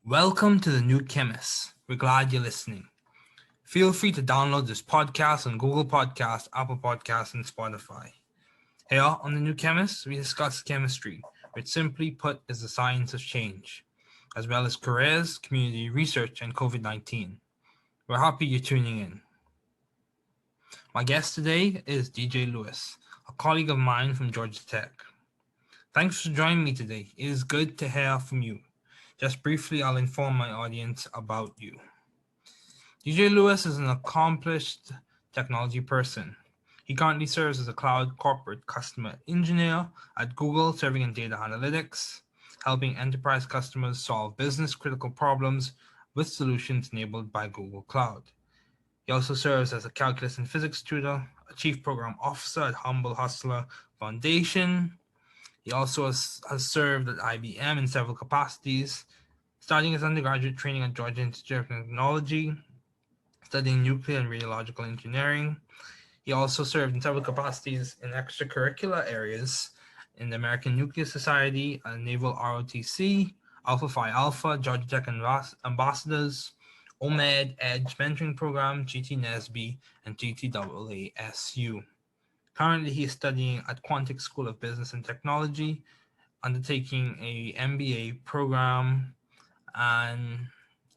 Welcome to the new Chemist. We're glad you're listening. Feel free to download this podcast on Google Podcasts, Apple Podcasts, and Spotify. Here on the new Chemist, we discuss chemistry, which simply put is the science of change, as well as careers, community research, and COVID-19. We're happy you're tuning in. My guest today is DJ Lewis, a colleague of mine from Georgia Tech. Thanks for joining me today. It is good to hear from you. Just briefly, I'll inform my audience about you. DJ Lewis is an accomplished technology person. He currently serves as a cloud corporate customer engineer at Google, serving in data analytics, helping enterprise customers solve business-critical problems with solutions enabled by Google Cloud. He also serves as a calculus and physics tutor, a chief program officer at Humble Hustler Foundation. He also has served at IBM in several capacities, starting his undergraduate training at Georgia Institute of Technology, studying nuclear and radiological engineering. He also served in several capacities in extracurricular areas in the American Nuclear Society, Naval ROTC, Alpha Phi Alpha, Georgia Tech Ambassadors, OMED Edge Mentoring Program, GT NESB, and GTAASU. Currently, he is studying at Quantic School of Business and Technology, undertaking a MBA program, and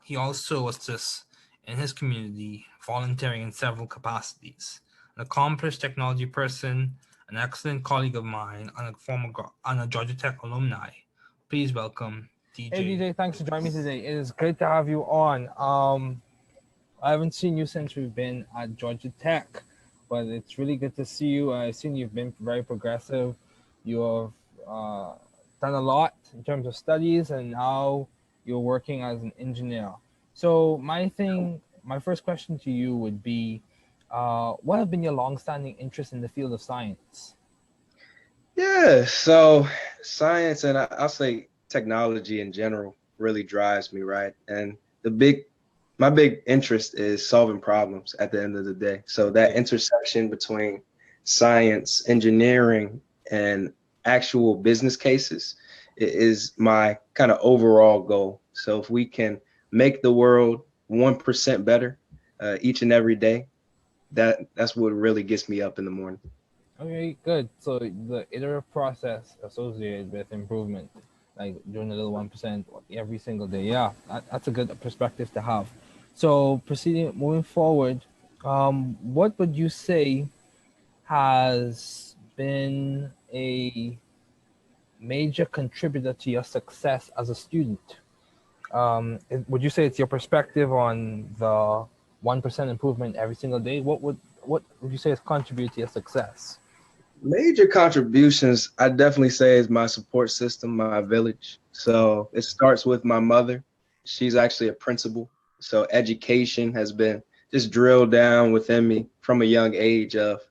he also assists in his community, volunteering in several capacities. An accomplished technology person, an excellent colleague of mine, and a Georgia Tech alumni. Please welcome DJ. Hey DJ, thanks for joining me today. It is great to have you on. I haven't seen you since we've been at Georgia Tech, but it's really good to see you. I've seen you've been very progressive. You have done a lot in terms of studies, and now you're working as an engineer. So my first question to you would be, what have been your long-standing interest in the field of science? Yeah, so science and I'll say technology in general really drives me, right? And my big interest is solving problems at the end of the day. So that intersection between science, engineering, and actual business cases is my kind of overall goal. So if we can make the world 1% better each and every day, that's what really gets me up in the morning. Okay, good. So the iterative process associated with improvement, like doing a little 1% every single day. Yeah, that's a good perspective to have. So moving forward, what would you say has been a major contributor to your success as a student? Would you say it's your perspective on the 1% improvement every single day? What would you say has contributed to your success? Major contributions, I definitely say, is my support system, my village. So it starts with my mother. She's actually a principal. So education has been just drilled down within me from a young age of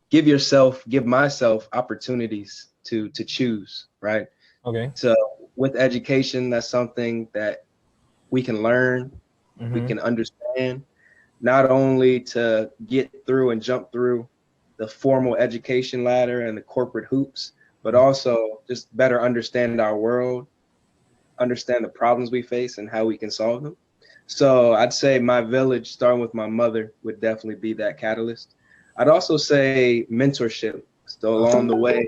give myself opportunities to choose, right? Okay. So with education, that's something that we can learn, we can understand, not only to get through and jump through the formal education ladder and the corporate hoops, but also just better understand our world, understand the problems we face and how we can solve them. So I'd say my village, starting with my mother, would definitely be that catalyst. I'd also say mentorship. So along the way,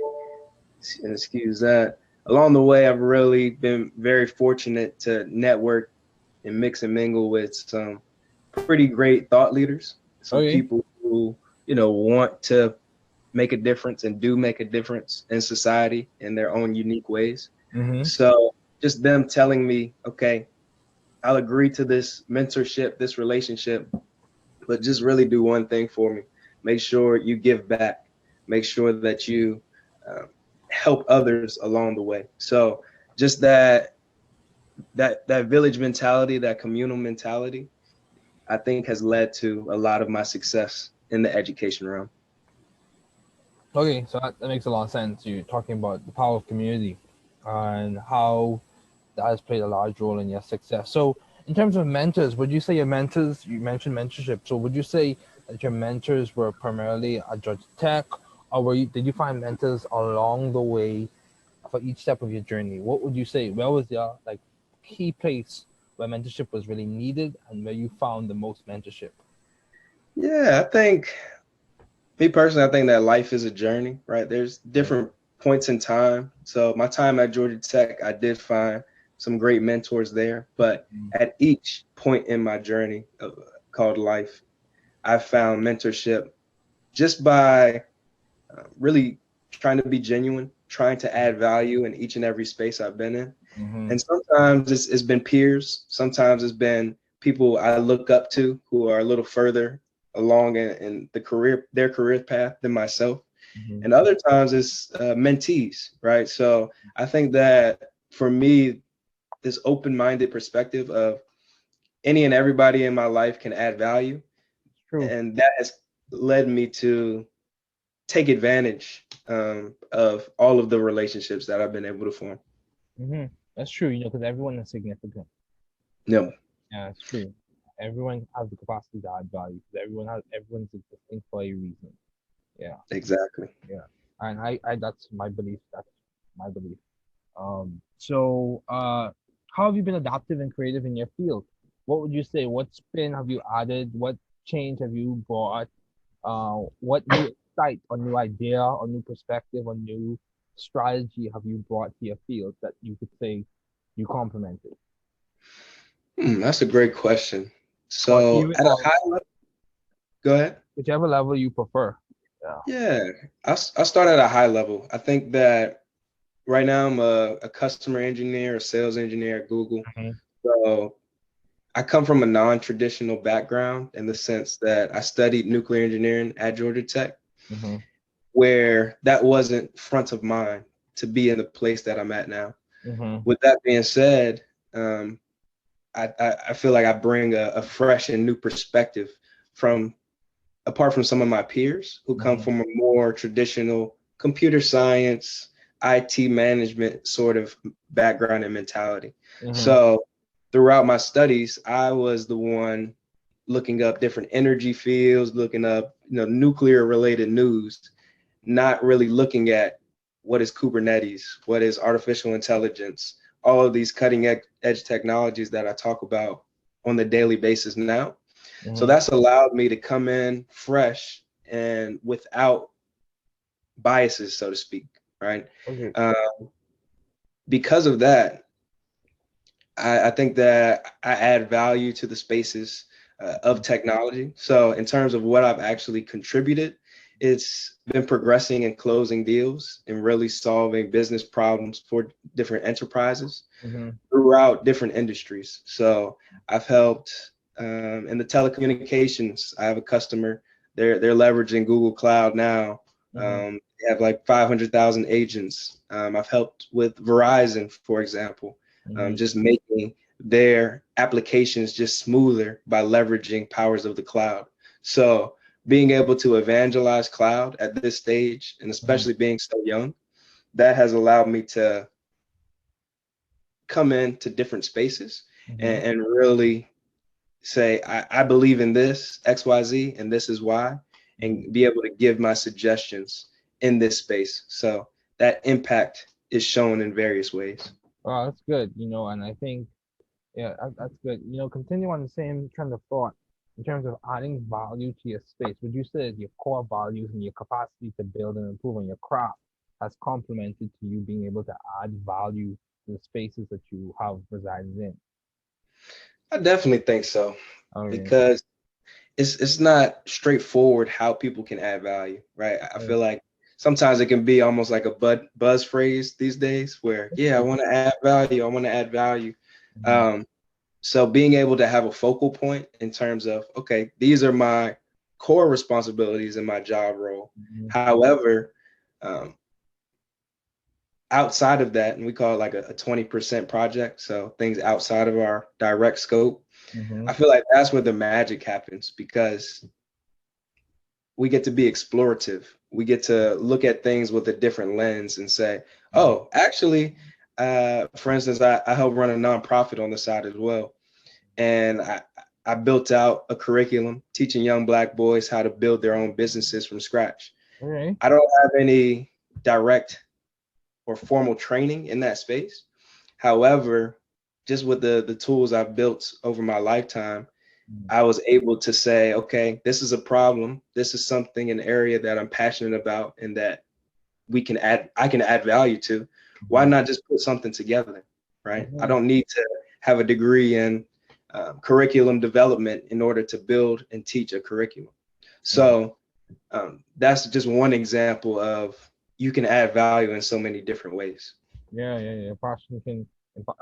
excuse that, along the way, I've really been very fortunate to network and mix and mingle with some pretty great thought leaders, some people who, want to make a difference and do make a difference in society in their own unique ways. So just them telling me, okay, I'll agree to this mentorship, this relationship, but just really do one thing for me. Make sure you give back. Make sure that you help others along the way. So just that village mentality, that communal mentality, I think has led to a lot of my success in the education realm. Okay, so that makes a lot of sense. You're talking about the power of community and how that has played a large role in your success. So in terms of mentors, would you say your mentors, you mentioned mentorship, so would you say that your mentors were primarily at Georgia Tech, or did you find mentors along the way for each step of your journey? What would you say? Where was your key place where mentorship was really needed and where you found the most mentorship? Yeah, I think me personally, I think that life is a journey, right? There's different points in time. So my time at Georgia Tech, I did find some great mentors there, but at each point in my journey called life, I found mentorship just by really trying to be genuine, trying to add value in each and every space I've been in. And sometimes it's been peers, sometimes it's been people I look up to who are a little further along in their career path than myself. And other times it's mentees, right? So I think that for me, this open-minded perspective of any and everybody in my life can add value. True. And that has led me to take advantage of all of the relationships that I've been able to form. That's true, because everyone is significant. No. Yeah, it's true. Everyone has the capacity to add value. Everyone's existing for a reason. Yeah. Exactly. Yeah. And I that's my belief. That's my belief. So how have you been adaptive and creative in your field? What would you say? What spin have you added? What change have you brought? What new insight or new idea or new perspective or new strategy have you brought to your field that you could say you complemented? That's a great question. So at a high level, go ahead. Whichever level you prefer. Yeah, I start at a high level. I think that right now I'm a customer engineer, a sales engineer at Google. So I come from a non-traditional background in the sense that I studied nuclear engineering at Georgia Tech, where that wasn't front of mind to be in the place that I'm at now. With that being said, I feel like I bring a fresh and new perspective apart from some of my peers who come from a more traditional computer science, IT management sort of background and mentality. So throughout my studies, I was the one looking up different energy fields, looking up, nuclear related news, not really looking at what is Kubernetes, what is artificial intelligence, all of these cutting edge technologies that I talk about on the daily basis now. So that's allowed me to come in fresh and without biases, so to speak, right? Because of that, I think that I add value to the spaces of technology. So in terms of what I've actually contributed, it's been progressing and closing deals and really solving business problems for different enterprises throughout different industries. So I've helped in the telecommunications. I have a customer. They're leveraging Google Cloud now. They have like 500,000 agents. I've helped with Verizon, for example, just making their applications just smoother by leveraging powers of the cloud. So being able to evangelize cloud at this stage, and especially being so young, that has allowed me to come into different spaces and really say, I believe in this XYZ and this is why, and be able to give my suggestions in this space. So that impact is shown in various ways. Oh, that's good, and I think, that's good. Continue on the same trend of thought in terms of adding value to your space. Would you say that your core values and your capacity to build and improve on your craft has complemented to you being able to add value to the spaces that you have resided in? I definitely think so, because it's not straightforward how people can add value, right? I feel like sometimes it can be almost like a buzz phrase these days where, I want to add value. I want to add value. So being able to have a focal point in terms of, okay, these are my core responsibilities in my job role. However, outside of that, and we call it like a 20% project, so things outside of our direct scope, I feel like that's where the magic happens, because we get to be explorative. We get to look at things with a different lens and say, oh, actually, for instance, I help run a nonprofit on the side as well. And I built out a curriculum teaching young Black boys how to build their own businesses from scratch. I don't have any direct or formal training in that space. However, just with the tools I've built over my lifetime, I was able to say, okay, this is a problem. This is something, an area that I'm passionate about and that I can add value to. Why not just put something together, right? I don't need to have a degree in curriculum development in order to build and teach a curriculum. So that's just one example of you can add value in so many different ways. Yeah. Passion can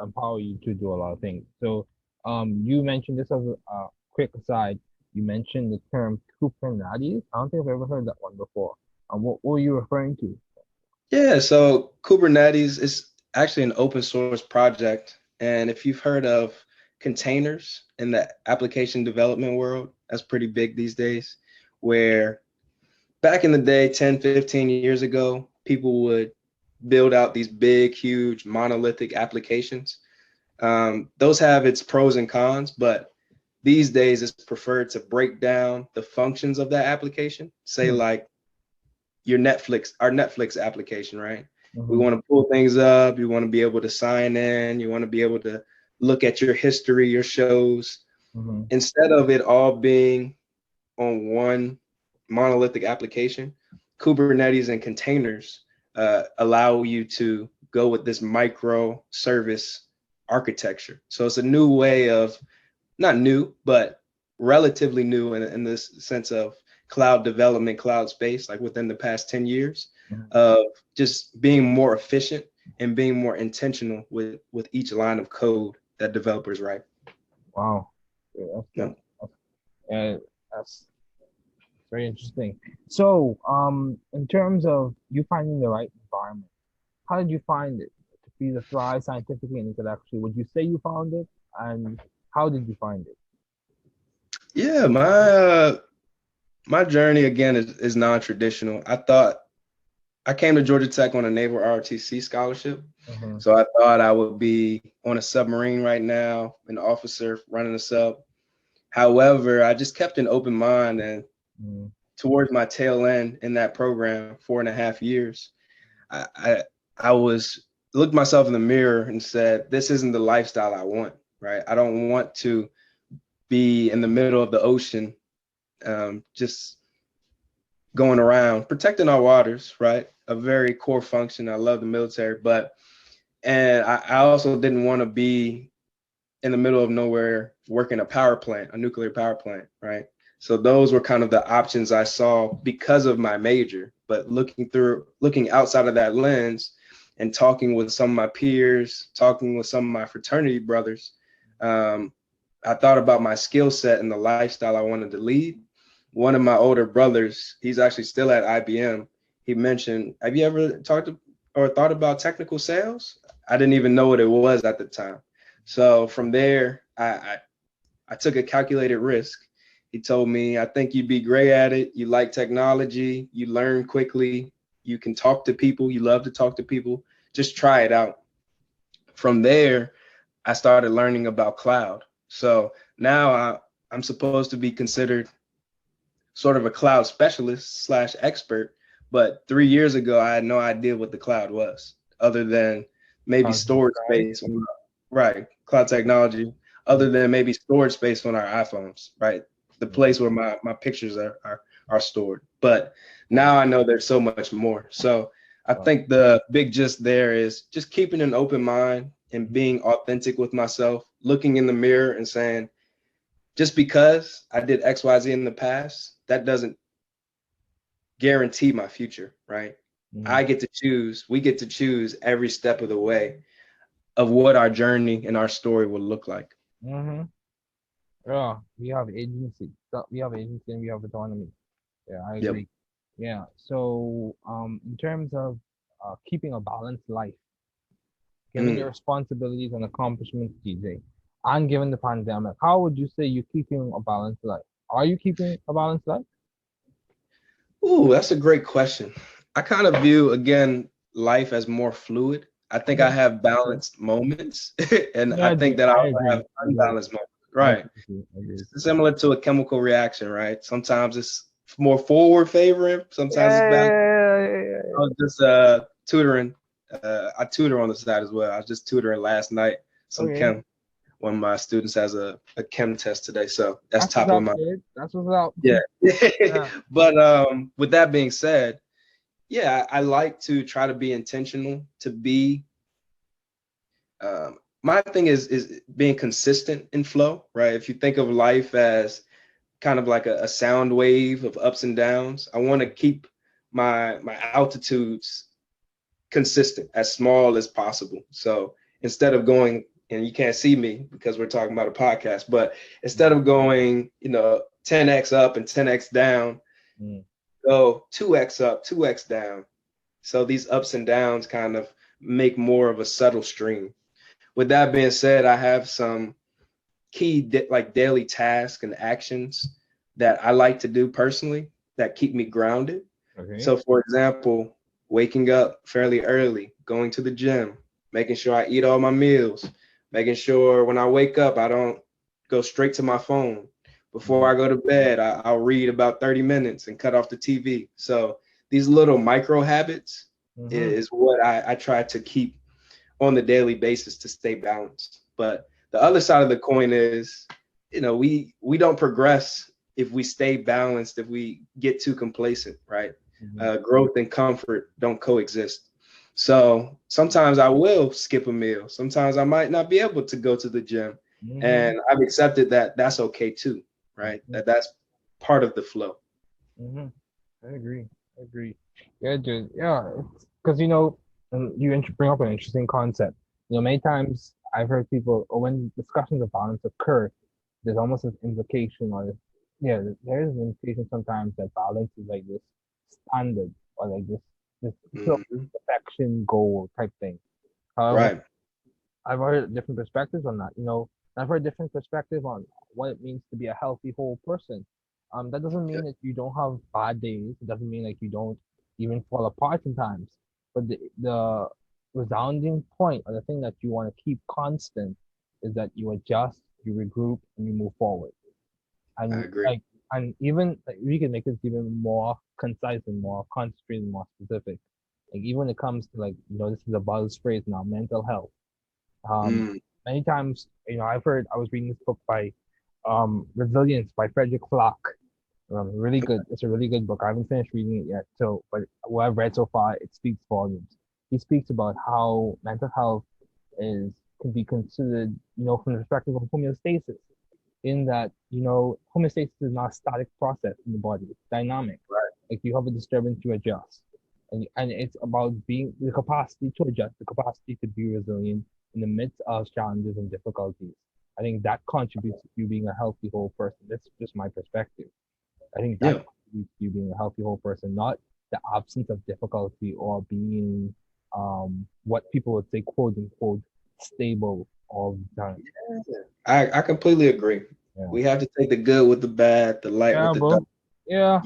empower you to do a lot of things. So, you mentioned this as a quick aside. You mentioned the term Kubernetes. I don't think I've ever heard that one before. What were you referring to? Yeah, so Kubernetes is actually an open source project. And if you've heard of containers in the application development world, that's pretty big these days, where back in the day, 10, 15 years ago, people would build out these big, huge, monolithic applications. Those have its pros and cons, but these days it's preferred to break down the functions of that application. Say like our Netflix application, right? We want to pull things up. You want to be able to sign in. You want to be able to look at your history, your shows. Instead of it all being on one monolithic application, Kubernetes and containers allow you to go with this micro service architecture. So it's a new way of, not new, but relatively new in this sense of cloud development, cloud space, like within the past 10 years of just being more efficient and being more intentional with each line of code that developers write. Wow. That's very interesting. So, in terms of you finding the right environment, how did you find it to be the thrive scientifically and intellectually? Would you say you found it, and how did you find it? Yeah, my journey again is non-traditional. I came to Georgia Tech on a Naval ROTC scholarship. So I thought I would be on a submarine right now, an officer running a sub. However, I just kept an open mind, and towards my tail end in that program, 4.5 years, I looked myself in the mirror and said, this isn't the lifestyle I want, right? I don't want to be in the middle of the ocean, just going around protecting our waters, right? A very core function. I love the military, and I also didn't want to be in the middle of nowhere working a nuclear power plant, right? So those were kind of the options I saw because of my major. But looking outside of that lens and talking with some of my peers, talking with some of my fraternity brothers, I thought about my skill set and the lifestyle I wanted to lead. One of my older brothers, he's actually still at IBM. He mentioned, have you ever talked to or thought about technical sales? I didn't even know what it was at the time. So from there, I took a calculated risk. He told me, I think you'd be great at it. You like technology, you learn quickly, you can talk to people, you love to talk to people, just try it out. From there, I started learning about cloud. So now I'm supposed to be considered sort of a cloud specialist / expert, but 3 years ago, I had no idea what the cloud was other than maybe storage space, right? Cloud technology, other than maybe storage space on our iPhones, right? The place where my pictures are stored. But now I know there's so much more. So I think the big gist there is just keeping an open mind and being authentic with myself, looking in the mirror and saying, just because I did XYZ in the past, that doesn't guarantee my future, right? I get to choose, we get to choose every step of the way of what our journey and our story will look like. Yeah, we have agency. We have agency and we have autonomy. Yeah, I agree. Yeah. So, in terms of keeping a balanced life, given your responsibilities and accomplishments, DJ, and given the pandemic, how would you say you're keeping a balanced life? Are you keeping a balanced life? Ooh, that's a great question. I kind of view, again, life as more fluid. I think I have balanced moments, and I think that I have unbalanced moments. Right. It's similar to a chemical reaction, right? Sometimes it's more forward favoring, sometimes it's back. I was just tutoring. I tutor on the side as well. I was just tutoring last night, some chem. one of my students has a chem test today, so that's top what's of up, mind. dude. That's what's up. Yeah. Yeah. But with that being said, yeah, I like to try to be intentional, to be my thing is being consistent in flow, right? If you think of life as kind of like a sound wave of ups and downs, I want to keep my altitudes consistent, as small as possible. So instead of going, and you can't see me because we're talking about a podcast, but instead of going, 10x up and 10x down, go 2x up, 2x down. So these ups and downs kind of make more of a subtle stream. With that being said, I have some key like daily tasks and actions that I like to do personally that keep me grounded. Okay. So for example, waking up fairly early, going to the gym, making sure I eat all my meals, making sure when I wake up, I don't go straight to my phone. Before I go to bed, I'll read about 30 minutes and cut off the TV. So these little micro habits is what I try to keep on the daily basis to stay balanced. But the other side of the coin is, we don't progress if we stay balanced, if we get too complacent, right? Growth and comfort don't coexist. So sometimes I will skip a meal. Sometimes I might not be able to go to the gym. And I've accepted that that's okay too, right? That's part of the flow. I agree. Yeah, dude. Yeah, because you bring up an interesting concept. Many times I've heard people, or when discussions of balance occur, there's almost an implication, or there is an implication sometimes that balance is like this standard, or like this perfection goal type thing. However, Right. I've heard different perspectives on that. I've heard different perspectives on what it means to be a healthy whole person. That doesn't mean that you don't have bad days. It doesn't mean like you don't even fall apart sometimes. But the resounding point, or the thing that you want to keep constant, is that you adjust, you regroup, and you move forward. And I agree. and even we can make this even more concise and more concentrated and more specific. Like even when it comes to this is a buzz phrase now, mental health. Many times, I was reading this book by Resilience by Frederick Flock. Really good. It's a really good book. I haven't finished reading it yet. But what I've read so far, it speaks volumes. He speaks about how mental health can be considered, from the perspective of homeostasis, in that, homeostasis is not a static process in the body. It's dynamic. Right. Like you have a disturbance, you adjust. And it's about being the capacity to adjust, the capacity to be resilient in the midst of challenges and difficulties. I think that contributes to you being a healthy whole person. That's just my perspective. I think that contributes to you being a healthy whole person, not the absence of difficulty or being what people would say, quote unquote, stable all the time. I completely agree. Yeah. We have to take the good with the bad, the light with the dark. Yeah.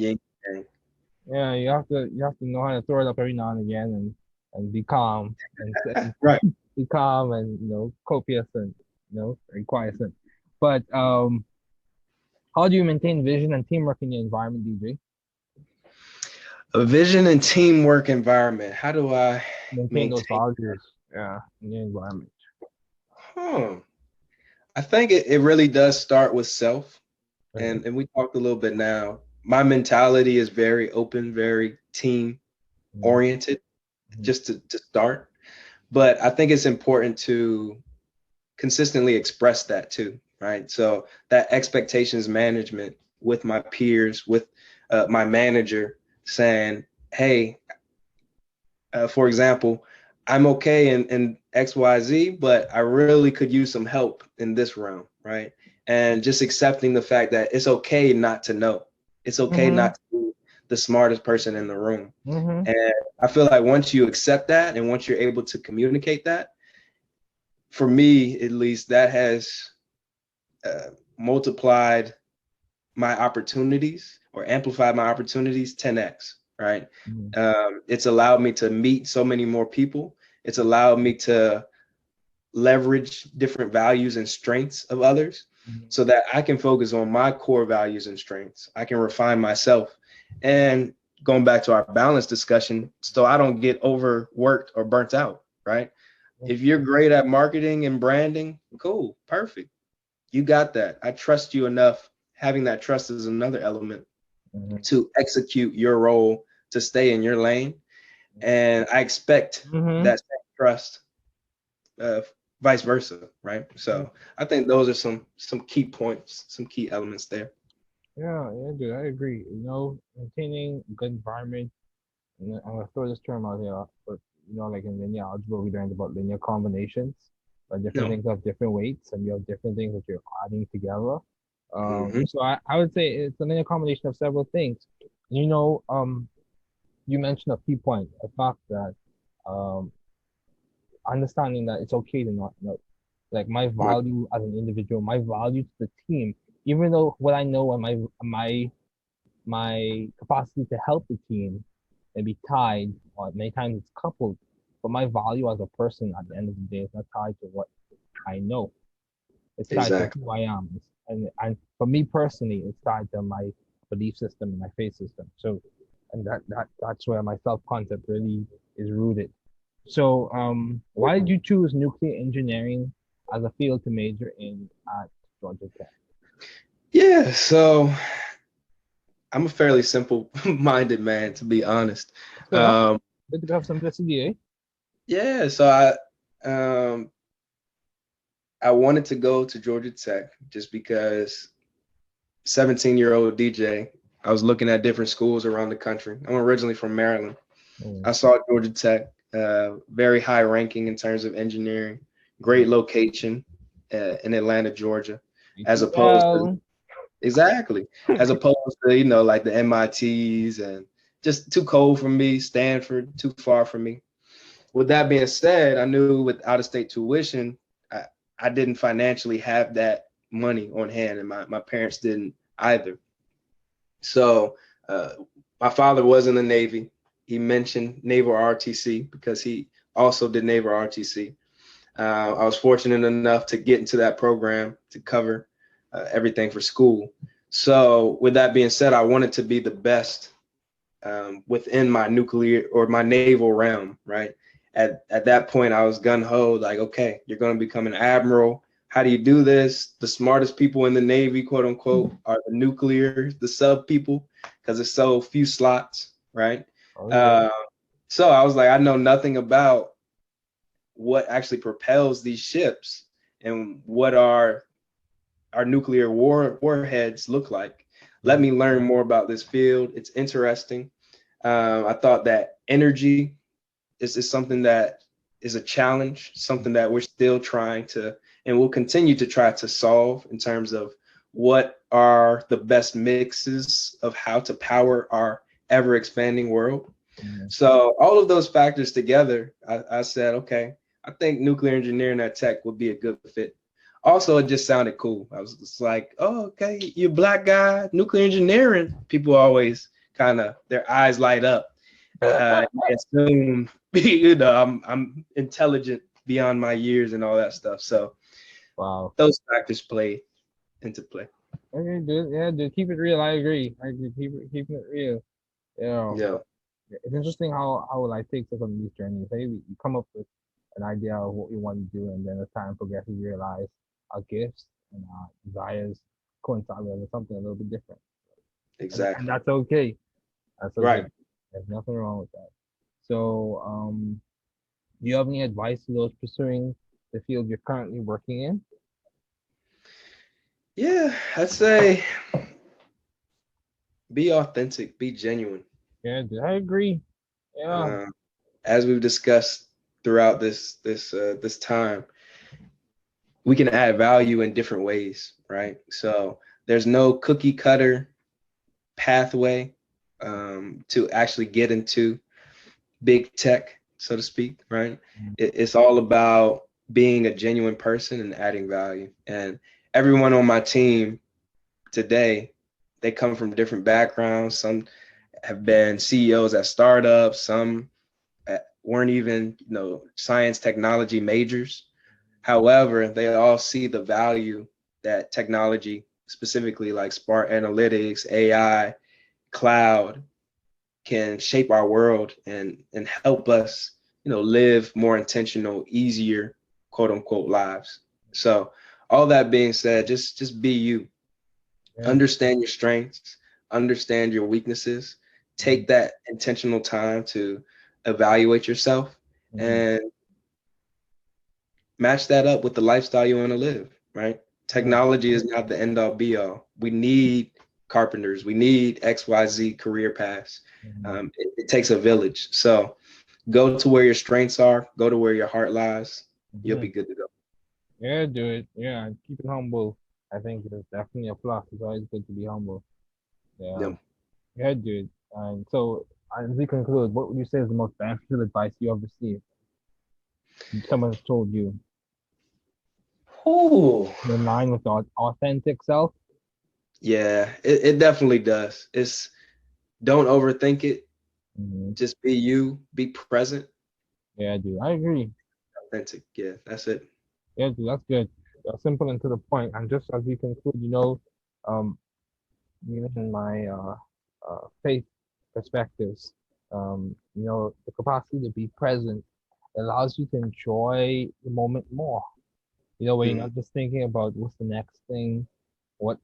Yeah, you have to know how to throw it up every now and again and be calm and right. Be calm and copious and very quiescent. But how do you maintain vision and teamwork in your environment, DJ? A vision and teamwork environment. How do I maintain those values? Yeah, in your environment. I think it really does start with self. Okay. And we talked a little bit now. My mentality is very open, very team oriented, just to start. But I think it's important to consistently express that too, right? So that expectations management with my peers, with my manager, saying, hey, for example, I'm okay in XYZ, but I really could use some help in this realm, right? And just accepting the fact that it's okay not to know. It's okay not to be the smartest person in the room. And I feel like once you accept that and once you're able to communicate that, for me, at least, that has multiplied my opportunities or amplified my opportunities 10x, right? It's allowed me to meet so many more people. It's allowed me to leverage different values and strengths of others so that I can focus on my core values and strengths. I can refine myself. And going back to our balance discussion, so I don't get overworked or burnt out, right? If you're great at marketing and branding, cool, perfect. You got that. I trust you enough. Having that trust is another element to execute your role, to stay in your lane. And I expect that same trust, vice versa, right? So I think those are some key points, some key elements there. Yeah, dude, I agree. Maintaining a good environment. And I'm gonna throw this term out here, but like in linear algebra, we learned about linear combinations. Different No. things have different weights, and you have different things that you're adding together. Mhm. So I would say it's a linear combination of several things. You mentioned a key point, the fact that um, understanding that it's okay to not know. Like my Right. value as an individual, my value to the team, even though what I know and my capacity to help the team may be tied, or many times it's coupled, but my value as a person at the end of the day is not tied to what I know. It's tied to Exactly. who I am. And for me personally, it's tied to my belief system and my faith system. So, and that's where my self concept really is rooted. So, why did you choose nuclear engineering as a field to major in at Georgia Tech? Yeah. So I'm a fairly simple-minded man, to be honest. Fair. Um, Good to have simplicity, eh? yeah. So um, I wanted to go to Georgia Tech just because 17-year-old DJ, I was looking at different schools around the country. I'm originally from Maryland. I saw Georgia Tech, very high ranking in terms of engineering, great location in Atlanta, Georgia, as opposed to Well, exactly as opposed to like the MITs and just too cold for me. Stanford, too far for me. With that being said, I knew with out-of-state tuition, I didn't financially have that money on hand, and my parents didn't either. So uh, my father was in the Navy. He mentioned Naval RTC because he also did Naval RTC. I was fortunate enough to get into that program to cover everything for school. So with that being said, I wanted to be the best within my nuclear or my naval realm, right? At that point, I was gun ho, like, okay, you're going to become an admiral. How do you do this? The smartest people in the Navy, quote unquote, are the nuclear, the sub people, because there's so few slots, right? okay. Uh, so I was like, I know nothing about what actually propels these ships and what our nuclear warheads look like. Let me learn more about this field. It's interesting. I thought that energy is something that is a challenge, something that we're still trying to, and we'll continue to try to solve in terms of what are the best mixes of how to power our ever expanding world. So all of those factors together, I said, okay, I think nuclear engineering at Tech would be a good fit. Also, it just sounded cool. I was just like, oh, okay, you're a black guy, nuclear engineering. People always kind of their eyes light up. Assume I'm intelligent beyond my years and all that stuff. So Wow. those factors play into play. Okay, dude. Yeah, dude. Keep it real. I agree. I agree. Keeping it real. Yeah. Yeah, It's interesting how like takes us on these journeys. Hey, you come up with an idea of what you want to do, and then as time progresses, you realize our gifts and our desires coincide with something a little bit different, and exactly. that's okay. That's okay. Right. There's nothing wrong with that. So, do you have any advice to those pursuing the field you're currently working in? Yeah, I'd say be authentic, be genuine. Yeah, dude, I agree. Yeah. Uh, as we've discussed throughout this time, we can add value in different ways, right? So there's no cookie cutter pathway to actually get into big tech, so to speak, right? It's all about being a genuine person and adding value. And everyone on my team today, they come from different backgrounds. Some have been CEOs at startups. Some weren't even, science technology majors. However, they all see the value that technology, specifically like smart analytics, AI, cloud, can shape our world and help us, live more intentional, easier, quote unquote, lives. So all that being said, just be you. Yeah. Understand your strengths, understand your weaknesses, take that intentional time to evaluate yourself and match that up with the lifestyle you want to live, right? Technology is not the end all be all. We need carpenters, we need XYZ career paths. It takes a village. So go to where your strengths are, go to where your heart lies. You'll be good to go. Yeah, do it. Yeah, keep it humble. I think it's definitely a plus. It's always good to be humble. Yeah. Yep. Yeah, dude. And so, as we conclude, what would you say is the most beneficial advice you have received? Someone's told you Ooh. in line with the authentic self. Yeah, it definitely does. It's don't overthink it. Just be you, be present, Yeah, dude. I agree. authentic. Yeah, that's it. Yeah, dude. That's good. Simple and to the point. And just as we conclude, um, even in my faith perspectives, the capacity to be present allows you to enjoy the moment more. Where you're not just thinking about what's the next thing, what's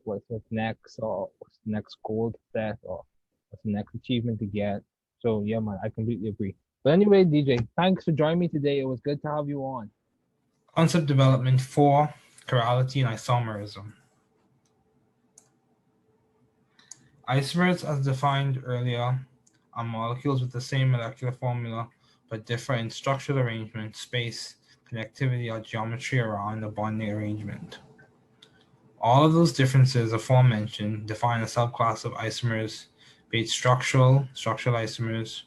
next, or what's the next goal to set, or what's the next achievement to get. So yeah, man, I completely agree. But anyway, DJ, thanks for joining me today. It was good to have you on. Concept development 4, chirality and isomerism. Isomers, as defined earlier, are molecules with the same molecular formula but differ in structural arrangement, space, connectivity, or geometry around the bonding arrangement. All of those differences aforementioned define a subclass of isomers, be it structural isomers,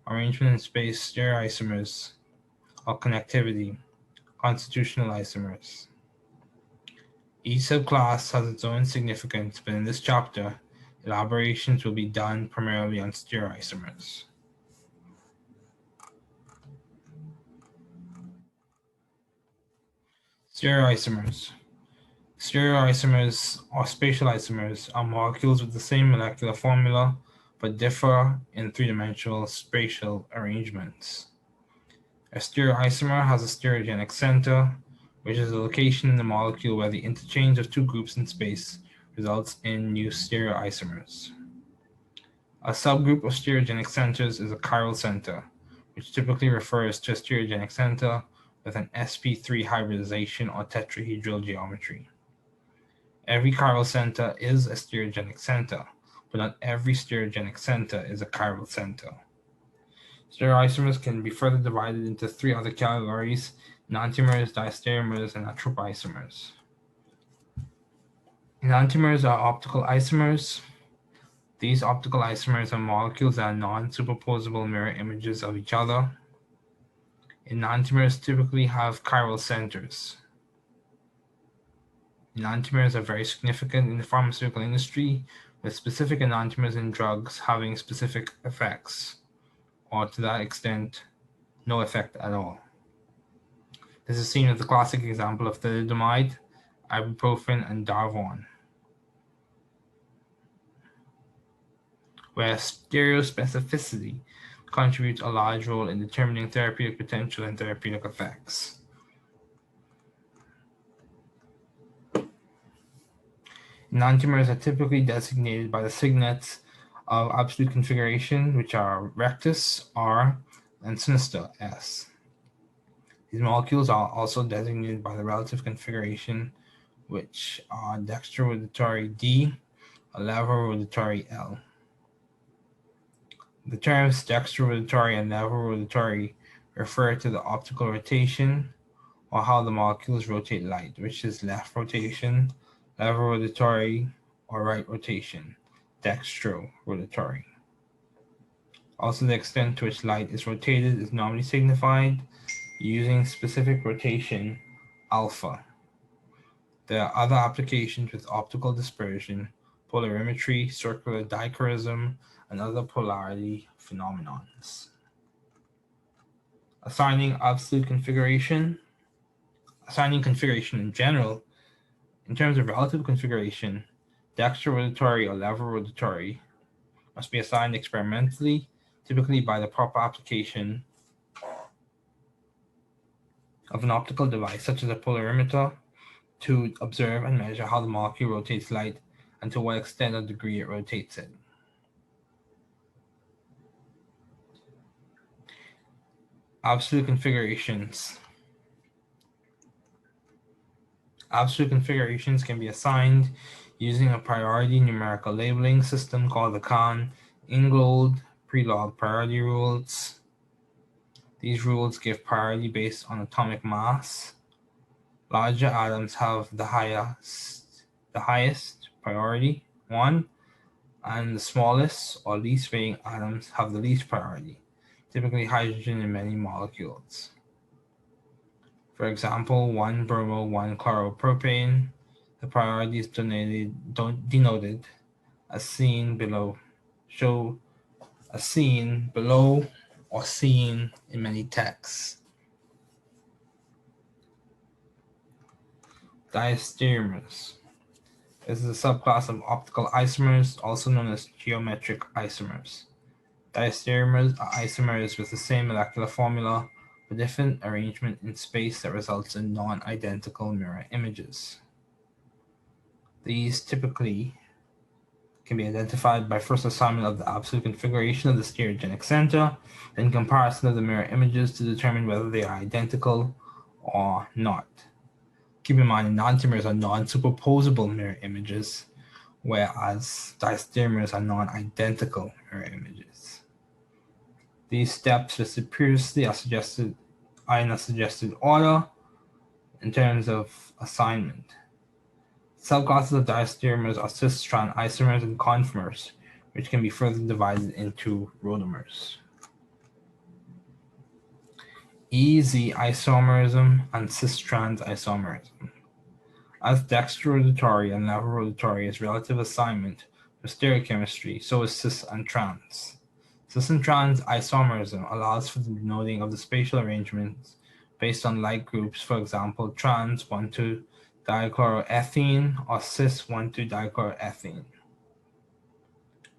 arrangement in space, stereoisomers, or connectivity, constitutional isomers. Each subclass has its own significance, but in this chapter, elaborations will be done primarily on stereoisomers. Stereoisomers. Stereoisomers, or spatial isomers, are molecules with the same molecular formula but differ in three-dimensional spatial arrangements. A stereoisomer has a stereogenic center, which is a location in the molecule where the interchange of two groups in space results in new stereoisomers. A subgroup of stereogenic centers is a chiral center, which typically refers to a stereogenic center with an sp3 hybridization or tetrahedral geometry. Every chiral center is a stereogenic center, but not every stereogenic center is a chiral center. Stereoisomers can be further divided into 3 other categories: enantiomers, diastereomers, and atropisomers. Enantiomers are optical isomers. These optical isomers are molecules that are non-superposable mirror images of each other. Enantiomers typically have chiral centers. Enantiomers are very significant in the pharmaceutical industry, with specific enantiomers in drugs having specific effects, or to that extent, no effect at all. This is seen with the classic example of thalidomide, ibuprofen, and Darvon, where stereospecificity contributes a large role in determining therapeutic potential and therapeutic effects. Enantiomers are typically designated by the signets of absolute configuration, which are rectus, R, and sinister, S. These molecules are also designated by the relative configuration, which are dextrorotatory D, or levorotatory L. The terms dextrorotatory and levorotatory refer to the optical rotation, or how the molecules rotate light, which is left rotation, levorotatory, or right rotation, dextrorotatory. Also, the extent to which light is rotated is normally signified using specific rotation, alpha. There are other applications with optical dispersion, polarimetry, circular dichroism, and other polarity phenomenons. Assigning configuration in general, in terms of relative configuration, dextrorotatory or levorotatory must be assigned experimentally, typically by the proper application of an optical device such as a polarimeter to observe and measure how the molecule rotates light and to what extent or degree it rotates it. Absolute configurations. Absolute configurations can be assigned using a priority numerical labeling system called the Kahn-Ingold pre-log priority rules. These rules give priority based on atomic mass. Larger atoms have the highest priority, 1, and the smallest or least weighing atoms have the least priority, typically hydrogen in many molecules. For example, 1-bromo, 1-chloropropane, the priority is denoted as seen below, show as seen below or seen in many texts. Diastereomers. This is a subclass of optical isomers, also known as geometric isomers. Diastereomers are isomers with the same molecular formula, but different arrangement in space that results in non-identical mirror images. These typically can be identified by first assignment of the absolute configuration of the stereogenic center, then comparison of the mirror images to determine whether they are identical or not. Keep in mind, enantiomers are non-superposable mirror images, whereas diastereomers are non-identical mirror images. These steps reciprocity are in a suggested order in terms of assignment. Subclasses of diastereomers are cis-strand isomers and conformers, which can be further divided into rotamers. EZ isomerism and cis-trans isomerism. As dextrorotatory and levorotatory is relative assignment for stereochemistry, so is cis and trans. Cis and trans isomerism allows for the denoting of the spatial arrangements based on like groups, for example, trans 1,2-dichloroethene or cis 1,2-dichloroethene.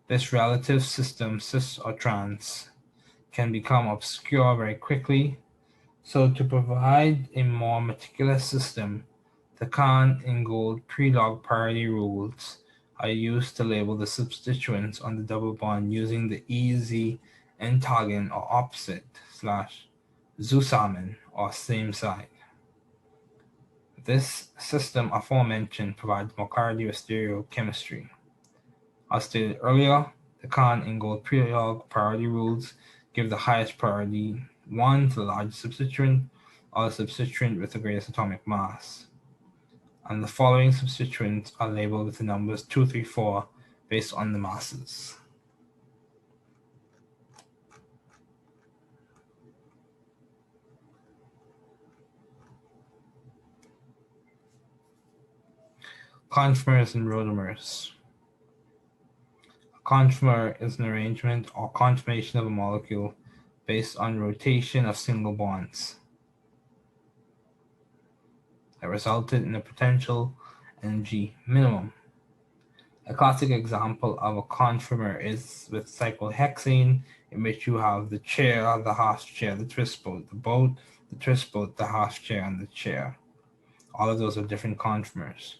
This relative system, cis or trans, can become obscure very quickly, so to provide a more meticulous system, the Kahn-Ingold pre-log priority rules are used to label the substituents on the double bond using the EZ entogen or opposite / Zusammen or same side. This system aforementioned provides more clarity with stereochemistry. As stated earlier, the Kahn-Ingold pre-log priority rules give the highest priority 1 to the largest substituent or the substituent with the greatest atomic mass. And the following substituents are labeled with the numbers 2, 3, 4 based on the masses. Conformers and rotamers. A conformer is an arrangement or conformation of a molecule based on rotation of single bonds that resulted in a potential energy minimum. A classic example of a conformer is with cyclohexane, in which you have the chair, the half chair, the twist boat, the twist boat, the half chair, and the chair. All of those are different conformers.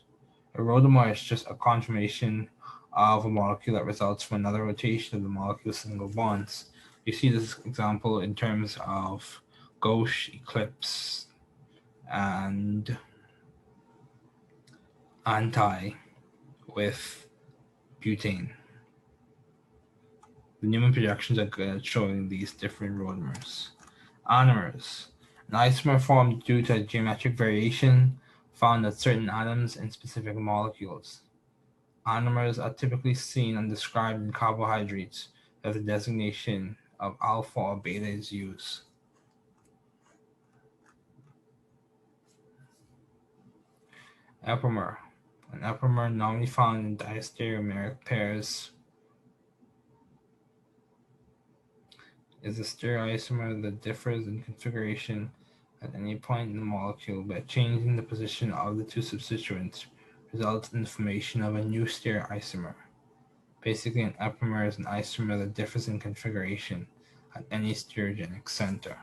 A rotamer is just a conformation of a molecule that results from another rotation of the molecule's single bonds. You see this example in terms of gauche, eclipse, and anti with butane. The Newman projections are good at showing these different rotamers. Anomers. An isomer formed due to a geometric variation found at certain atoms in specific molecules. Anomers are typically seen and described in carbohydrates where the designation of alpha or beta is used. Epimer. An epimer normally found in diastereomeric pairs is a stereoisomer that differs in configuration at any point in the molecule by changing the position of the two substituents results in the formation of a new stereoisomer. Basically, an epimer is an isomer that differs in configuration at any stereogenic center.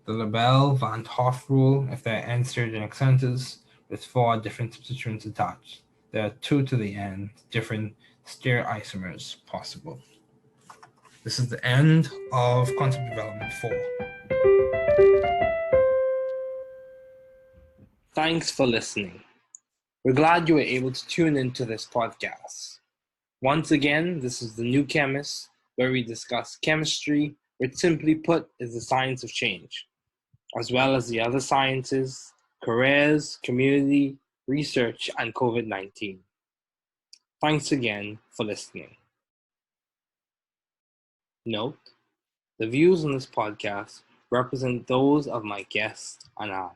The Lebel-Van 't Hoff rule, if there are n stereogenic centers, with 4 different substituents attached. There are 2 to the end, different stereoisomers possible. This is the end of concept development 4. Thanks for listening. We're glad you were able to tune into this podcast. Once again, this is the New Chemist, where we discuss chemistry, which simply put is the science of change, as well as the other sciences, careers, community, research, and COVID-19. Thanks again for listening. Note, the views on this podcast represent those of my guests and I.